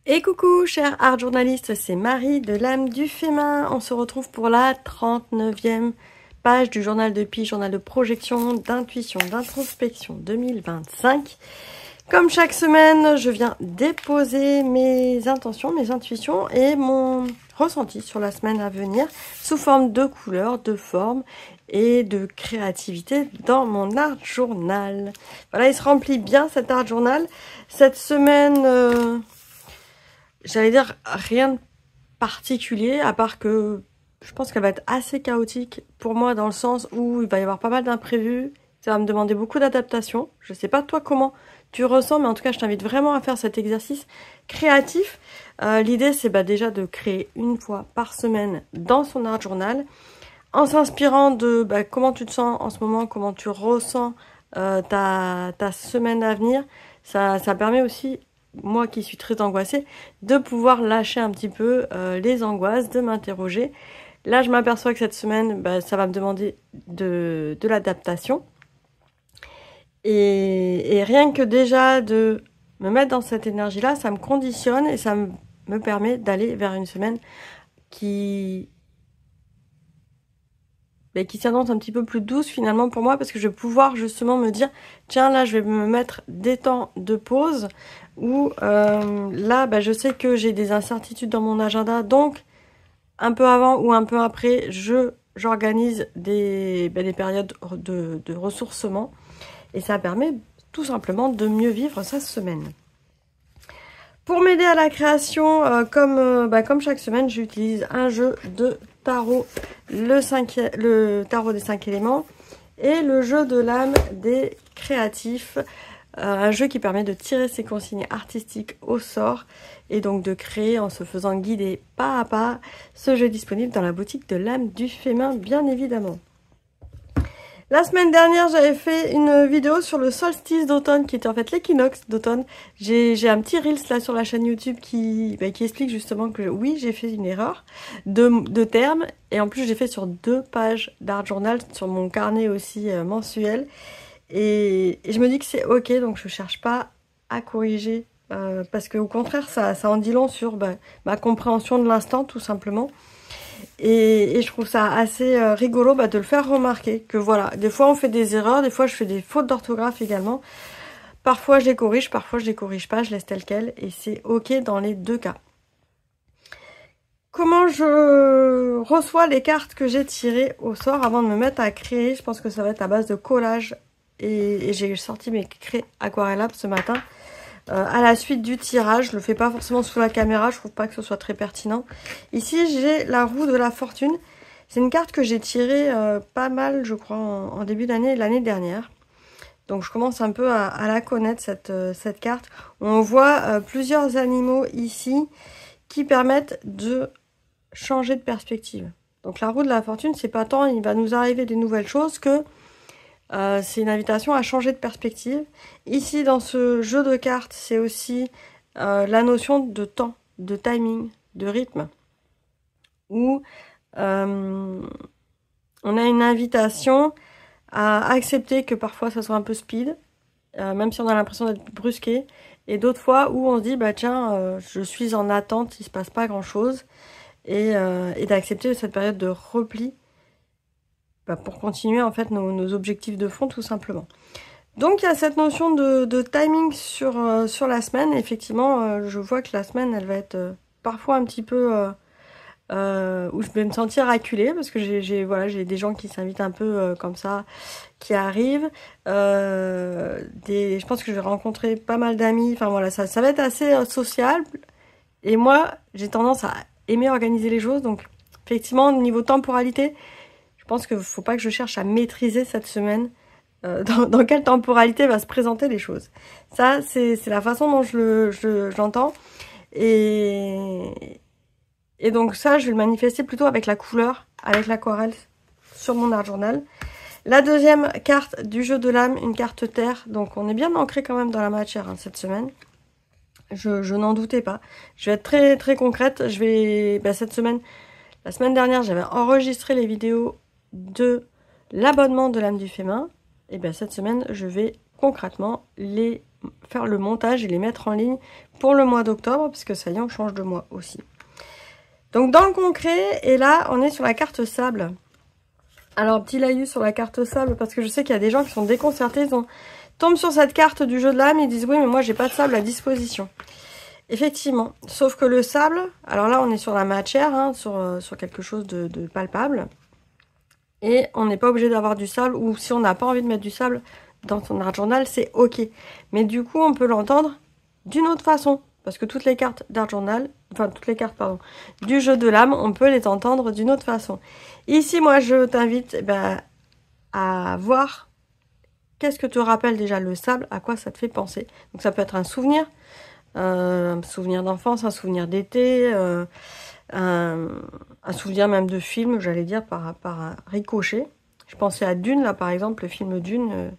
Et coucou chers art journalistes, c'est Marie de l'âme du fémin. On se retrouve pour la 39e page du journal de pige, journal de projection, d'intuition, d'introspection 2025. Comme chaque semaine, je viens déposer mes intentions, mes intuitions et mon ressenti sur la semaine à venir sous forme de couleurs, de formes et de créativité dans mon art journal. Voilà, il se remplit bien cet art journal. Cette semaine... j'allais dire rien de particulier, à part que je pense qu'elle va être assez chaotique pour moi dans le sens où il va y avoir pas mal d'imprévus. Ça va me demander beaucoup d'adaptation. Je sais pas toi comment tu ressens, mais en tout cas je t'invite vraiment à faire cet exercice créatif. L'idée c'est déjà de créer une fois par semaine dans son art journal, en s'inspirant de comment tu te sens en ce moment, comment tu ressens ta semaine à venir. Ça permet aussi, moi qui suis très angoissée, de pouvoir lâcher un petit peu les angoisses, de m'interroger. Là, je m'aperçois que cette semaine, ça va me demander de l'adaptation. Et rien que déjà de me mettre dans cette énergie-là, ça me conditionne et ça me permet d'aller vers une semaine qui s'annonce un petit peu plus douce finalement pour moi, parce que je vais pouvoir justement me dire, tiens là je vais me mettre des temps de pause, où là je sais que j'ai des incertitudes dans mon agenda, donc un peu avant ou un peu après, j'organise des périodes de ressourcement, et ça permet tout simplement de mieux vivre sa semaine. Pour m'aider à la création, comme chaque semaine, j'utilise un jeu de tarot, le tarot des 5 éléments, et le jeu de l'âme des créatifs, un jeu qui permet de tirer ses consignes artistiques au sort et donc de créer en se faisant guider pas à pas. Ce jeu est disponible dans la boutique de l'âme du fémin, bien évidemment. La semaine dernière, j'avais fait une vidéo sur le solstice d'automne, qui était en fait l'équinoxe d'automne. J'ai un petit reels là sur la chaîne YouTube qui explique justement que oui, j'ai fait une erreur de termes. Et en plus, j'ai fait sur 2 pages d'art journal, sur mon carnet aussi mensuel. Et je me dis que c'est ok, donc je cherche pas à corriger. Parce qu'au contraire, ça en dit long sur ma compréhension de l'instant, tout simplement. Et je trouve ça assez rigolo de le faire remarquer, que voilà, des fois on fait des erreurs, des fois je fais des fautes d'orthographe également. Parfois je les corrige, parfois je les corrige pas, je laisse tel quel, et c'est ok dans les 2 cas. Comment je reçois les cartes que j'ai tirées au sort avant de me mettre à créer? Je pense que ça va être à base de collage, et j'ai sorti mes craies aquarellables ce matin. À la suite du tirage, je le fais pas forcément sous la caméra, je trouve pas que ce soit très pertinent. Ici, j'ai la roue de la fortune. C'est une carte que j'ai tirée pas mal, je crois, en début d'année, l'année dernière. Donc je commence un peu à la connaître, cette carte. On voit plusieurs animaux ici qui permettent de changer de perspective. Donc la roue de la fortune, c'est pas tant il va nous arriver des nouvelles choses que... c'est une invitation à changer de perspective. Ici, dans ce jeu de cartes, c'est aussi la notion de temps, de timing, de rythme, où on a une invitation à accepter que parfois ça soit un peu speed, même si on a l'impression d'être brusqué, et d'autres fois où on se dit, tiens, je suis en attente, il se passe pas grand-chose, et d'accepter cette période de repli, pour continuer en fait nos objectifs de fond, tout simplement. Donc il y a cette notion de timing sur la semaine. Effectivement, je vois que la semaine elle va être parfois un petit peu où je vais me sentir acculée, parce que j'ai des gens qui s'invitent un peu comme ça, qui arrivent. Je pense que je vais rencontrer pas mal d'amis. Enfin voilà, ça va être assez social. Et moi, j'ai tendance à aimer organiser les choses. Donc effectivement, au niveau temporalité, je pense qu'il ne faut pas que je cherche à maîtriser cette semaine dans quelle temporalité va se présenter les choses. Ça, c'est la façon dont je l'entends. Et donc ça, je vais le manifester plutôt avec la couleur, avec l'aquarelle sur mon art journal. La deuxième carte du jeu de l'âme, une carte terre. Donc on est bien ancré quand même dans la matière cette semaine. Je n'en doutais pas. Je vais être très très concrète. Cette semaine, la semaine dernière, j'avais enregistré les vidéos de l'abonnement de l'âme du fémin. Et cette semaine, je vais concrètement les faire le montage et les mettre en ligne pour le mois d'octobre, parce que ça y est, on change de mois aussi. Donc dans le concret, et là on est sur la carte sable. Alors petit laïus sur la carte sable, parce que je sais qu'il y a des gens qui sont déconcertés, ils tombent sur cette carte du jeu de l'âme, ils disent oui mais moi j'ai pas de sable à disposition. Effectivement, sauf que le sable, alors là on est sur la matière, hein, sur quelque chose de palpable. Et on n'est pas obligé d'avoir du sable, ou si on n'a pas envie de mettre du sable dans son art journal, c'est ok. Mais du coup, on peut l'entendre d'une autre façon. Parce que toutes les cartes d'art journal, enfin toutes les cartes, pardon, du jeu de l'âme, on peut les entendre d'une autre façon. Ici, moi, je t'invite à voir qu'est-ce que te rappelle déjà le sable, à quoi ça te fait penser. Donc ça peut être un souvenir d'enfance, un souvenir d'été, un souvenir même de film, j'allais dire, par ricochet. Je pensais à Dune, là, par exemple, le film Dune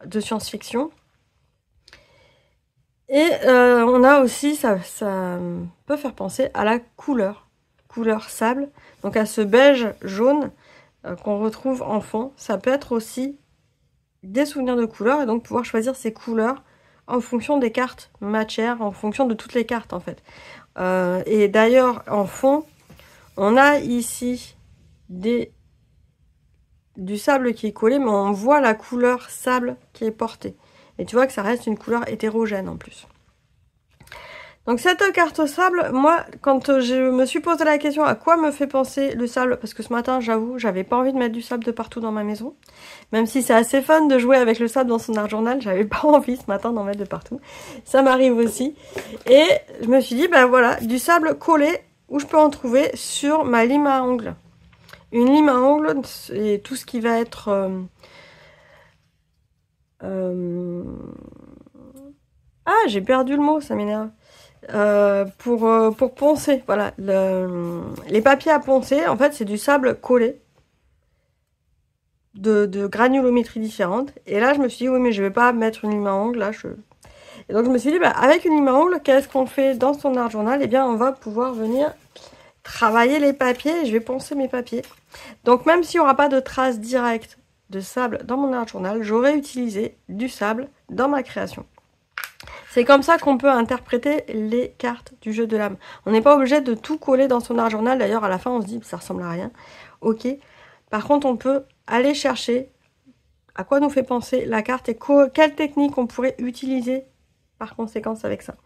de science-fiction. Et on a aussi, ça peut faire penser à la couleur sable, donc à ce beige jaune qu'on retrouve en fond. Ça peut être aussi des souvenirs de couleurs, et donc pouvoir choisir ces couleurs en fonction des cartes matières, en fonction de toutes les cartes, en fait. Et d'ailleurs, en fond, on a ici du sable qui est collé, mais on voit la couleur sable qui est portée. Et tu vois que ça reste une couleur hétérogène en plus. Donc cette carte sable, moi, quand je me suis posé la question à quoi me fait penser le sable, parce que ce matin, j'avoue, j'avais pas envie de mettre du sable de partout dans ma maison. Même si c'est assez fun de jouer avec le sable dans son art journal, j'avais pas envie ce matin d'en mettre de partout. Ça m'arrive aussi. Et je me suis dit, ben voilà, du sable collé, où je peux en trouver sur ma lime à ongles. Une lime à ongles, et tout ce qui va être... Ah, j'ai perdu le mot, ça m'énerve. Pour poncer, voilà. Les papiers à poncer, en fait, c'est du sable collé. De granulométrie différente. Et là, je me suis dit, oui, mais je vais pas mettre une lime à ongles, là. Et donc, je me suis dit, bah, avec une lime à ongles, qu'est-ce qu'on fait dans son art journal? Eh bien, on va pouvoir venir travailler les papiers et je vais poncer mes papiers. Donc, même s'il n'y aura pas de traces directes de sable dans mon art journal, j'aurai utilisé du sable dans ma création. C'est comme ça qu'on peut interpréter les cartes du jeu de l'âme. On n'est pas obligé de tout coller dans son art journal. D'ailleurs, à la fin, on se dit, ça ressemble à rien. Ok. Par contre, on peut aller chercher à quoi nous fait penser la carte et quelle technique on pourrait utiliser par conséquence avec ça.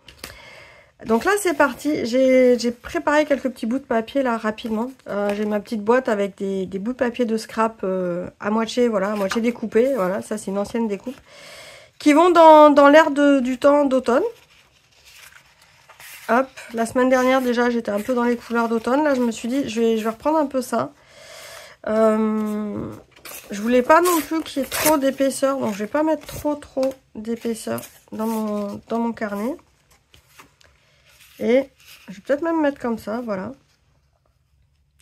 Donc là, c'est parti. J'ai préparé quelques petits bouts de papier là rapidement. J'ai ma petite boîte avec des bouts de papier de scrap à moitié, voilà, à moitié découpés. Voilà, ça c'est une ancienne découpe. Qui vont dans l'air du temps d'automne. Hop, la semaine dernière déjà j'étais un peu dans les couleurs d'automne. Là je me suis dit je vais reprendre un peu ça. Je voulais pas non plus qu'il y ait trop d'épaisseur, donc je vais pas mettre trop d'épaisseur dans mon carnet. Et je vais peut-être même mettre comme ça, voilà.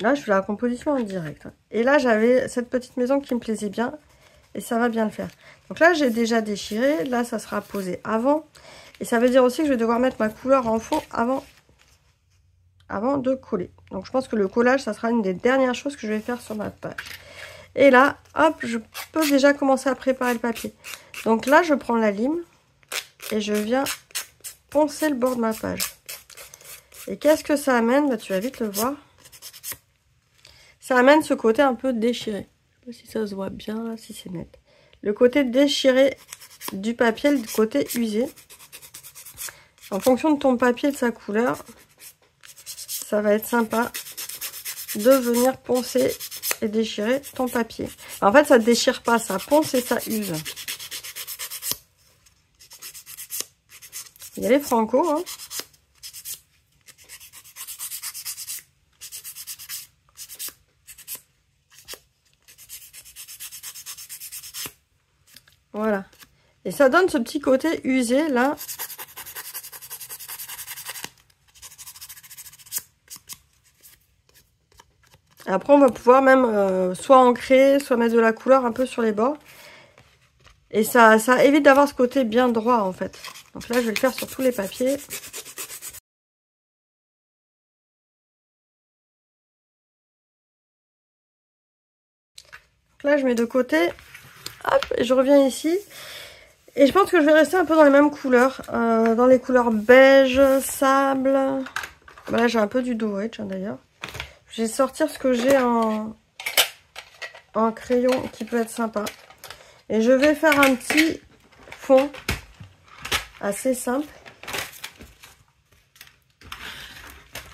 Là je fais la composition en direct. Et là j'avais cette petite maison qui me plaisait bien. Et ça va bien le faire. Donc là, j'ai déjà déchiré. Là, ça sera posé avant. Et ça veut dire aussi que je vais devoir mettre ma couleur en fond avant de coller. Donc je pense que le collage, ça sera une des dernières choses que je vais faire sur ma page. Et là, hop, je peux déjà commencer à préparer le papier. Donc là, je prends la lime et je viens poncer le bord de ma page. Et qu'est-ce que ça amène? Bah, tu vas vite le voir. Ça amène ce côté un peu déchiré. Je sais pas si ça se voit bien là, si c'est net. Le côté déchiré du papier, le côté usé. En fonction de ton papier et de sa couleur, ça va être sympa de venir poncer et déchirer ton papier. En fait, ça ne déchire pas, ça ponce et ça use. Il y a les Franco, hein. Voilà. Et ça donne ce petit côté usé, là. Après, on va pouvoir même soit ancrer, soit mettre de la couleur un peu sur les bords. Et ça évite d'avoir ce côté bien droit, en fait. Donc là, je vais le faire sur tous les papiers. Donc là, je mets de côté. Hop, et je reviens ici. Et je pense que je vais rester un peu dans les mêmes couleurs. Dans les couleurs beige, sable. Bah là, j'ai un peu du doré, tiens d'ailleurs. Je vais sortir ce que j'ai en crayon qui peut être sympa. Et je vais faire un petit fond assez simple.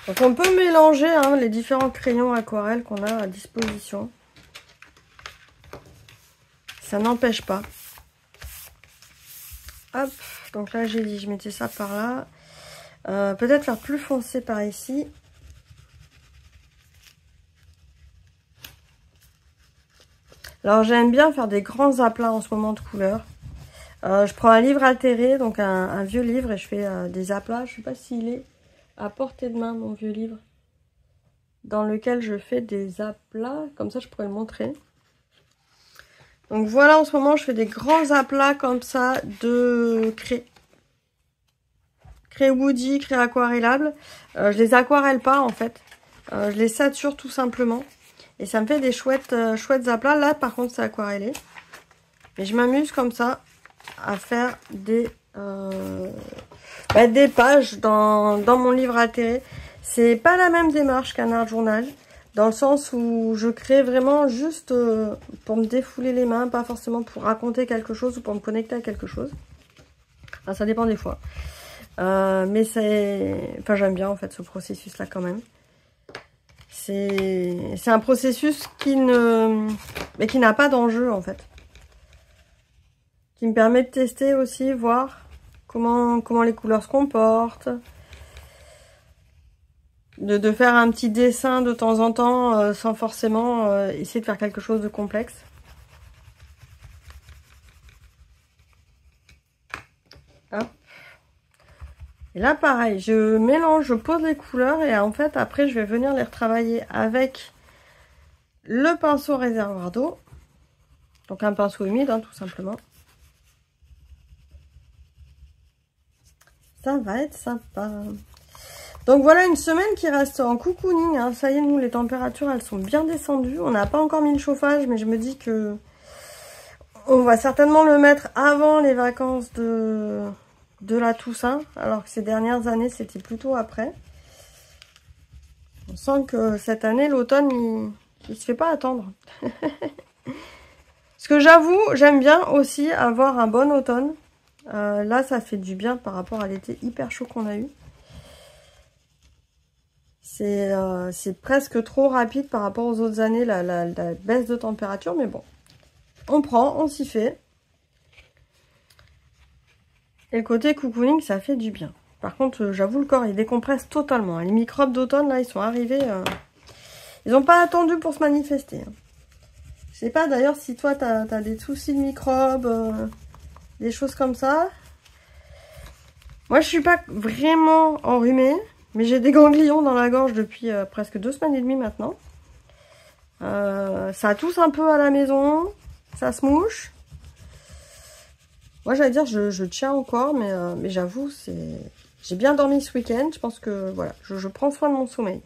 Donc on peut mélanger hein, les différents crayons aquarelles qu'on a à disposition. Ça n'empêche pas. Hop, donc là j'ai dit je mettais ça par là. Peut-être faire plus foncé par ici. Alors j'aime bien faire des grands aplats en ce moment de couleurs. Je prends un livre altéré, donc un vieux livre, et je fais des aplats. Je ne sais pas s'il est à portée de main, mon vieux livre, dans lequel je fais des aplats. Comme ça, je pourrais le montrer. Donc voilà, en ce moment, je fais des grands aplats comme ça de craie. Craie woody, craie aquarellable. Je les aquarelle pas, en fait. Je les sature tout simplement. Et ça me fait des chouettes aplats. Là, par contre, c'est aquarellé. Mais je m'amuse comme ça à faire des pages dans mon livre altéré. C'est pas la même démarche qu'un art journal, dans le sens où je crée vraiment juste pour me défouler les mains, pas forcément pour raconter quelque chose ou pour me connecter à quelque chose. Enfin, ça dépend des fois. Mais enfin, j'aime bien en fait ce processus là quand même. C'est un processus qui n'a pas d'enjeu en fait. Qui me permet de tester aussi, voir comment les couleurs se comportent. De faire un petit dessin de temps en temps sans forcément essayer de faire quelque chose de complexe. Hop. Et là pareil, je mélange, je pose les couleurs et en fait après je vais venir les retravailler avec le pinceau réservoir d'eau. Donc un pinceau humide hein, tout simplement. Ça va être sympa. Donc voilà une semaine qui reste en cocooning. Hein. Ça y est, nous les températures elles sont bien descendues. On n'a pas encore mis le chauffage, mais je me dis que on va certainement le mettre avant les vacances de la Toussaint. Alors que ces dernières années c'était plutôt après. On sent que cette année l'automne il se fait pas attendre. Parce que j'avoue, j'aime bien aussi avoir un bon automne. Là ça fait du bien par rapport à l'été hyper chaud qu'on a eu. C'est presque trop rapide par rapport aux autres années, la baisse de température. Mais bon, on prend, on s'y fait. Et le côté cocooning, ça fait du bien. Par contre, j'avoue, le corps, il décompresse totalement. Les microbes d'automne, là, ils sont arrivés. Ils n'ont pas attendu pour se manifester. Je sais pas d'ailleurs si toi, t'as des soucis de microbes, des choses comme ça. Moi, je suis pas vraiment enrhumée. Mais j'ai des ganglions dans la gorge depuis presque 2 semaines et demie maintenant. Ça tousse un peu à la maison. Ça se mouche. Moi, j'allais dire, je tiens encore. Mais j'avoue, j'ai bien dormi ce week-end. Je pense que, voilà, je prends soin de mon sommeil.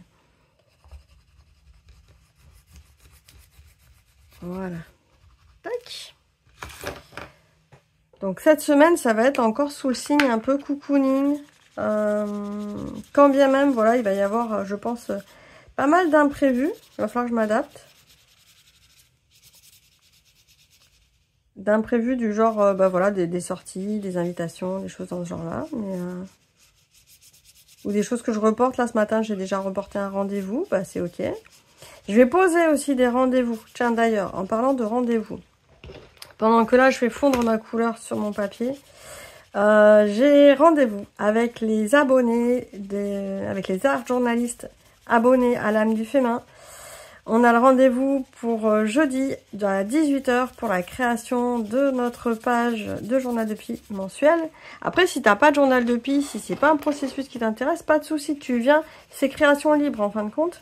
Voilà. Tac. Donc, cette semaine, ça va être encore sous le signe un peu cocooning. Quand bien même, voilà, il va y avoir, je pense, pas mal d'imprévus. Il va falloir que je m'adapte. D'imprévus du genre, voilà, des sorties, des invitations, des choses dans ce genre-là. Ou des choses que je reporte. Là, ce matin, j'ai déjà reporté un rendez-vous. Bah, c'est ok. Je vais poser aussi des rendez-vous. Tiens, d'ailleurs, en parlant de rendez-vous. Pendant que là, je fais fondre ma couleur sur mon papier. J'ai rendez-vous avec les abonnés, avec les art journalistes abonnés à l'âme du féminin. On a le rendez-vous pour jeudi à 18 h pour la création de notre page de journal de Pi mensuel. Après, si t'as pas de journal de Pi, si c'est pas un processus qui t'intéresse, pas de souci, tu viens, c'est création libre en fin de compte.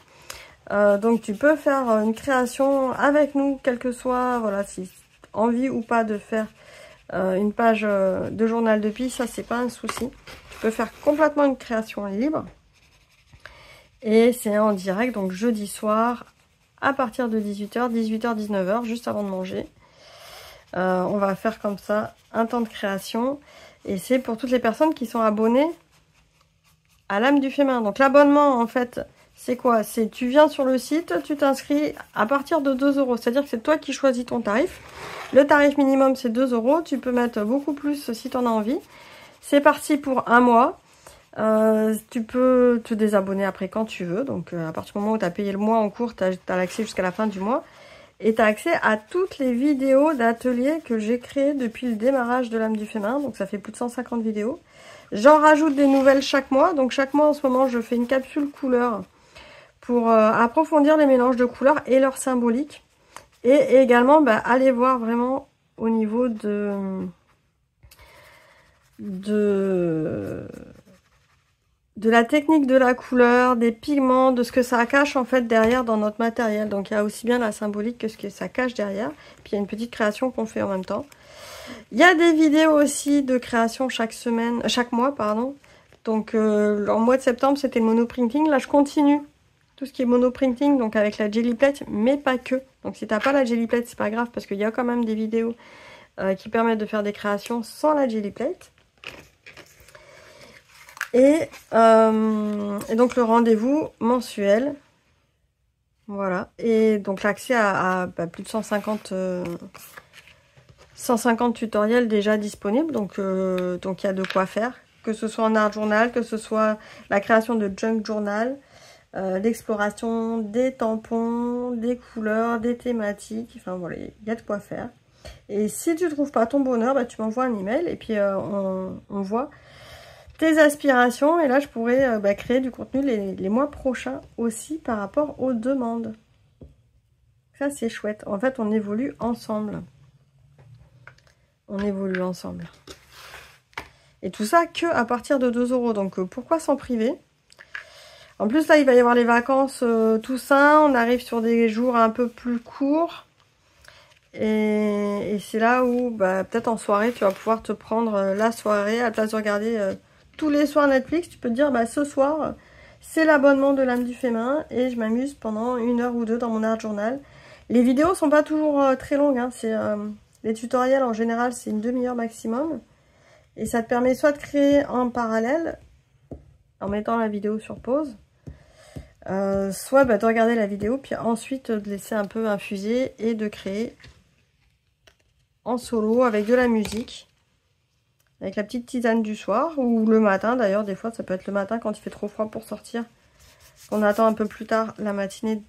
Donc tu peux faire une création avec nous, quel que soit, voilà, si envie ou pas de faire une page de journal de Pi, ça c'est pas un souci. Tu peux faire complètement une création libre. Et c'est en direct, donc jeudi soir, à partir de 18 h, 18 h, 19 h, juste avant de manger. On va faire comme ça un temps de création. Et c'est pour toutes les personnes qui sont abonnées à l'âme du féminin. Donc l'abonnement, en fait, c'est quoi? C'est tu viens sur le site, tu t'inscris à partir de 2 €. C'est-à-dire que c'est toi qui choisis ton tarif. Le tarif minimum, c'est 2 €. Tu peux mettre beaucoup plus si tu en as envie. C'est parti pour un mois. Tu peux te désabonner après quand tu veux. Donc à partir du moment où tu as payé le mois en cours, tu as l'accès jusqu'à la fin du mois. Et tu as accès à toutes les vidéos d'ateliers que j'ai créées depuis le démarrage de l'âme du féminin. Donc ça fait plus de 150 vidéos. J'en rajoute des nouvelles chaque mois. Donc chaque mois en ce moment, je fais une capsule couleur pour approfondir les mélanges de couleurs et leur symbolique. Et également, aller voir vraiment au niveau de la technique de la couleur, des pigments, de ce que ça cache en fait derrière dans notre matériel. Donc il y a aussi bien la symbolique que ce que ça cache derrière. Puis il y a une petite création qu'on fait en même temps. Il y a des vidéos aussi de création chaque mois, pardon. Donc en mois de septembre, c'était le monoprinting. Là, je continue tout ce qui est monoprinting, donc avec la jelly plate, mais pas que. Donc si t'as pas la jelly plate, c'est pas grave parce qu'il y a quand même des vidéos qui permettent de faire des créations sans la jelly plate. Et donc le rendez-vous mensuel. Voilà. Et donc l'accès à plus de 150 tutoriels déjà disponibles. Donc il y a de quoi faire. Que ce soit en art journal, que ce soit la création de junk journal, l'exploration des tampons, des couleurs, des thématiques. Enfin voilà, il y a de quoi faire. Et si tu ne trouves pas ton bonheur, tu m'envoies un email et puis on voit tes aspirations. Et là, je pourrais créer du contenu les mois prochains aussi par rapport aux demandes. Ça, c'est chouette. En fait, on évolue ensemble. On évolue ensemble. Et tout ça que à partir de 2 €. Donc, pourquoi s'en priver? En plus, là, il va y avoir les vacances Toussaint. On arrive sur des jours un peu plus courts. Et c'est là où, peut-être en soirée, tu vas pouvoir te prendre la soirée. À la place de regarder tous les soirs Netflix, tu peux te dire, ce soir, c'est l'abonnement de l'âme du féminin. Et je m'amuse pendant 1 heure ou 2 dans mon art journal. Les vidéos sont pas toujours très longues. Hein. Les tutoriels, en général, c'est une demi-heure maximum. Et ça te permet soit de créer en parallèle, en mettant la vidéo sur pause, soit de regarder la vidéo, puis ensuite de laisser un peu infuser et de créer en solo avec de la musique, avec la petite tisane du soir, ou le matin d'ailleurs, des fois ça peut être le matin quand il fait trop froid pour sortir, qu'on attend un peu plus tard la matinée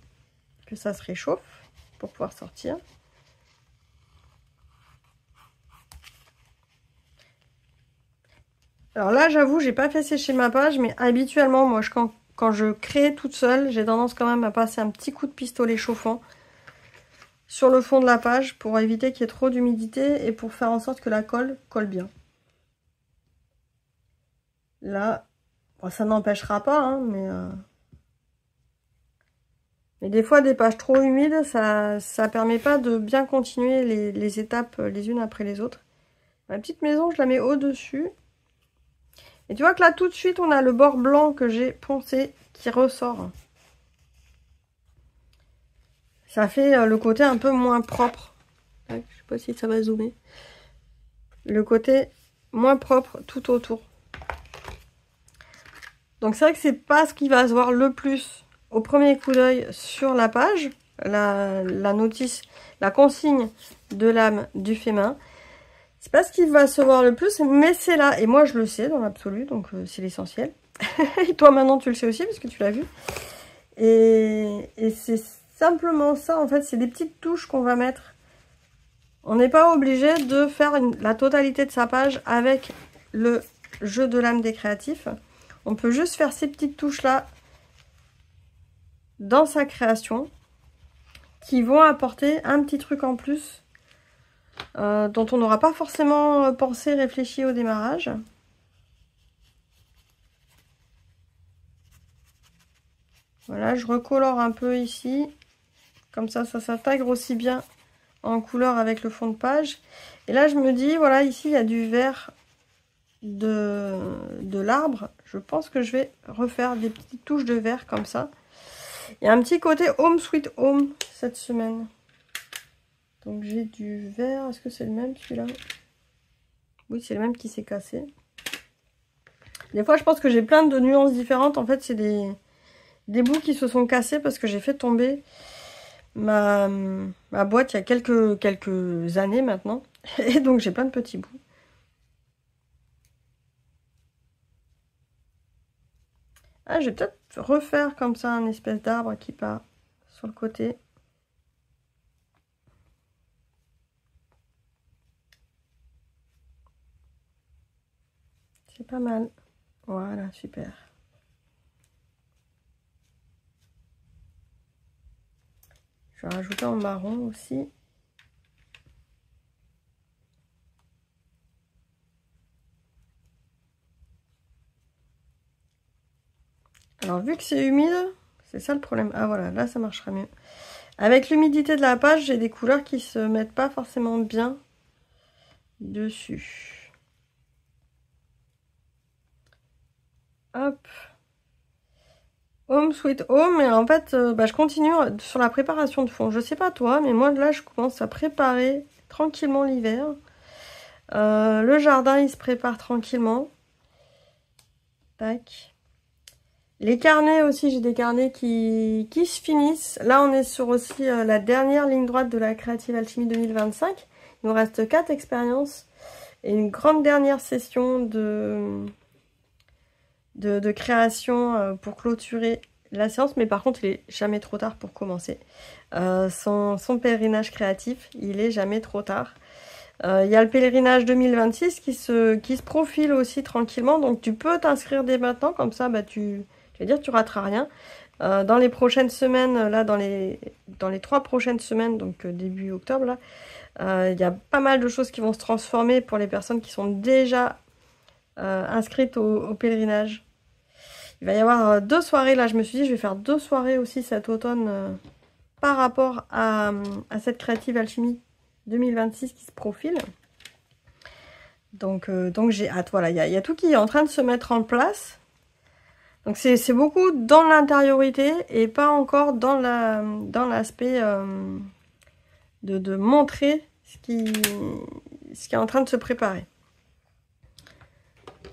que ça se réchauffe pour pouvoir sortir. Alors là, j'avoue, j'ai pas fait sécher ma page, mais habituellement, moi, quand je crée toute seule, j'ai tendance quand même à passer un petit coup de pistolet chauffant sur le fond de la page pour éviter qu'il y ait trop d'humidité et pour faire en sorte que la colle colle bien. Là, ça n'empêchera pas, hein, mais des fois, des pages trop humides, ça permet pas de bien continuer les étapes les unes après les autres. Ma petite maison, je la mets au-dessus. Et tu vois que là, tout de suite, on a le bord blanc que j'ai poncé qui ressort. Ça fait le côté un peu moins propre. Je sais pas si ça va zoomer. Le côté moins propre tout autour. Donc c'est vrai que c'est pas ce qui va se voir le plus au premier coup d'œil sur la page. La notice, la consigne de l'âme du féminin. C'est pas ce qui va se voir le plus, mais c'est là. Et moi, je le sais dans l'absolu, donc c'est l'essentiel. Et toi, maintenant, tu le sais aussi, parce que tu l'as vu. Et c'est simplement ça, en fait. C'est des petites touches qu'on va mettre. On n'est pas obligé de faire la totalité de sa page avec le jeu de l'âme des créatifs. On peut juste faire ces petites touches-là dans sa création qui vont apporter un petit truc en plus. Dont on n'aura pas forcément pensé, réfléchi au démarrage. Voilà, je recolore un peu ici. Comme ça s'intègre aussi bien en couleur avec le fond de page. Et là, je me dis, voilà, ici, il y a du vert de l'arbre. Je pense que je vais refaire des petites touches de vert comme ça. Il y a un petit côté Home Sweet Home cette semaine. Donc j'ai du vert. Est-ce que c'est le même celui-là? Oui, c'est le même qui s'est cassé. Des fois, je pense que j'ai plein de nuances différentes. En fait, c'est des bouts qui se sont cassés parce que j'ai fait tomber ma boîte il y a quelques années maintenant. Et donc, j'ai plein de petits bouts. Ah, je vais peut-être refaire comme ça un espèce d'arbre qui part sur le côté. C'est pas mal. Voilà, super. Je vais rajouter en marron aussi. Alors, vu que c'est humide, c'est ça le problème. Ah voilà, là ça marchera mieux. Avec l'humidité de la page, j'ai des couleurs qui se mettent pas forcément bien dessus. Hop. Home sweet home. Et en fait, je continue sur la préparation de fond. Je sais pas toi, mais moi là, je commence à préparer tranquillement l'hiver. Le jardin, il se prépare tranquillement. Tac. Les carnets aussi, j'ai des carnets qui se finissent. Là, on est sur aussi la dernière ligne droite de la Creative Alchemy 2025. Il nous reste 4 expériences et une grande dernière session de création pour clôturer la séance. Mais par contre, il est jamais trop tard pour commencer. Son pèlerinage créatif, il est jamais trop tard. Il y a le pèlerinage 2026 qui se profile aussi tranquillement. Donc, tu peux t'inscrire dès maintenant. Comme ça, tu rateras rien. Dans les prochaines semaines, là, dans les 3 prochaines semaines, donc début octobre, là, il y a pas mal de choses qui vont se transformer pour les personnes qui sont déjà inscrites au pèlerinage. Il va y avoir 2 soirées, là, je me suis dit, je vais faire 2 soirées aussi cet automne par rapport à cette Creative Alchemy 2026 qui se profile. Donc j'ai hâte, voilà, il y a tout qui est en train de se mettre en place. Donc c'est beaucoup dans l'intériorité et pas encore dans l'aspect de montrer ce qui est en train de se préparer.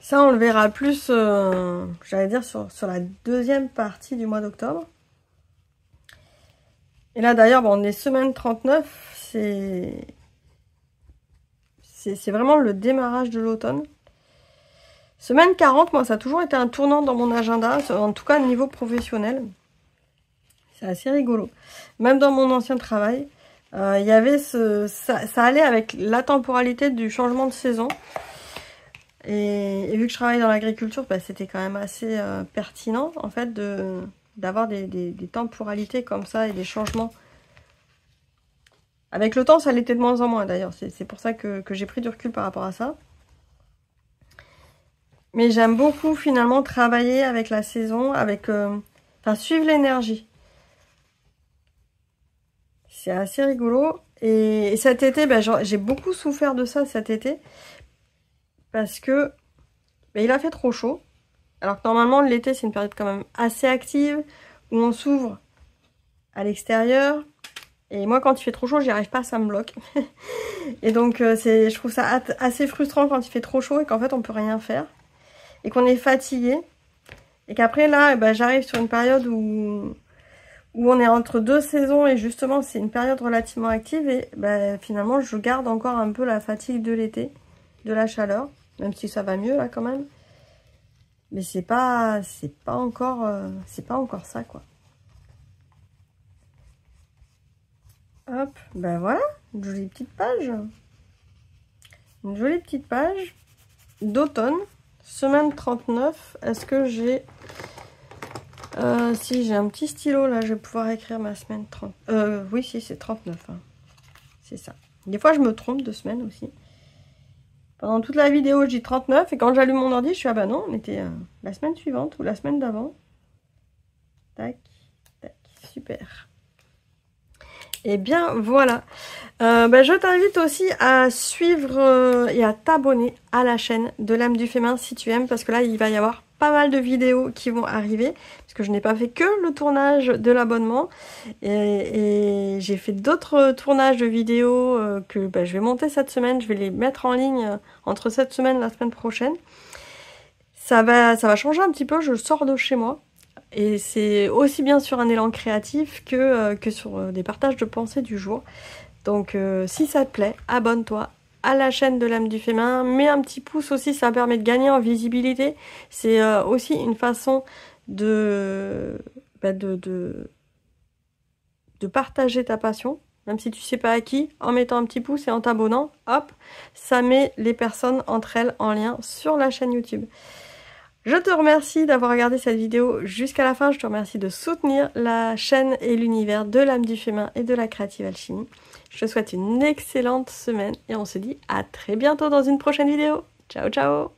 Ça, on le verra plus, j'allais dire, sur la deuxième partie du mois d'octobre. Et là, d'ailleurs, on est semaine 39, c'est vraiment le démarrage de l'automne. Semaine 40, moi, ça a toujours été un tournant dans mon agenda, en tout cas au niveau professionnel. C'est assez rigolo. Même dans mon ancien travail, il y avait ça allait avec la temporalité du changement de saison. Et vu que je travaille dans l'agriculture, c'était quand même assez pertinent, en fait, d'avoir des temporalités comme ça et des changements. Avec le temps, ça l'était de moins en moins, d'ailleurs. C'est pour ça que j'ai pris du recul par rapport à ça. Mais j'aime beaucoup finalement travailler avec la saison, suivre l'énergie. C'est assez rigolo. Et cet été, j'ai beaucoup souffert de ça cet été. Parce que il a fait trop chaud. Alors que normalement, l'été, c'est une période quand même assez active, où on s'ouvre à l'extérieur. Et moi, quand il fait trop chaud, j'y arrive pas, ça me bloque. Et donc, je trouve ça assez frustrant quand il fait trop chaud et qu'en fait, on peut rien faire. Et qu'on est fatigué, et qu'après là, j'arrive sur une période où on est entre 2 saisons, et justement c'est une période relativement active, et finalement je garde encore un peu la fatigue de l'été, de la chaleur, même si ça va mieux là quand même. Mais c'est pas encore ça quoi. Hop, voilà, une jolie petite page. Une jolie petite page d'automne. Semaine 39, est-ce que j'ai... si j'ai un petit stylo, là, je vais pouvoir écrire ma semaine 30... oui, si, c'est 39. Hein. C'est ça. Des fois, je me trompe de semaine aussi. Pendant toute la vidéo, je dis 39. Et quand j'allume mon ordi, je suis, ah bah non, on était la semaine suivante ou la semaine d'avant. Tac, tac, super. Et bien, voilà. Je t'invite aussi à suivre et à t'abonner à la chaîne de l'âme du féminin si tu aimes. Parce que là, il va y avoir pas mal de vidéos qui vont arriver, parce que je n'ai pas fait que le tournage de l'abonnement, et j'ai fait d'autres tournages de vidéos que je vais monter cette semaine, je vais les mettre en ligne entre cette semaine et la semaine prochaine. Ça va changer un petit peu, je sors de chez moi, et c'est aussi bien sur un élan créatif que sur des partages de pensées du jour. Donc si ça te plaît, abonne-toi à la chaîne de l'âme du féminin, mets un petit pouce aussi, ça permet de gagner en visibilité. C'est aussi une façon de partager ta passion, même si tu sais pas à qui, en mettant un petit pouce et en t'abonnant, hop, ça met les personnes entre elles en lien sur la chaîne YouTube. Je te remercie d'avoir regardé cette vidéo jusqu'à la fin, je te remercie de soutenir la chaîne et l'univers de l'âme du féminin et de la créative alchimie. Je te souhaite une excellente semaine et on se dit à très bientôt dans une prochaine vidéo. Ciao ciao!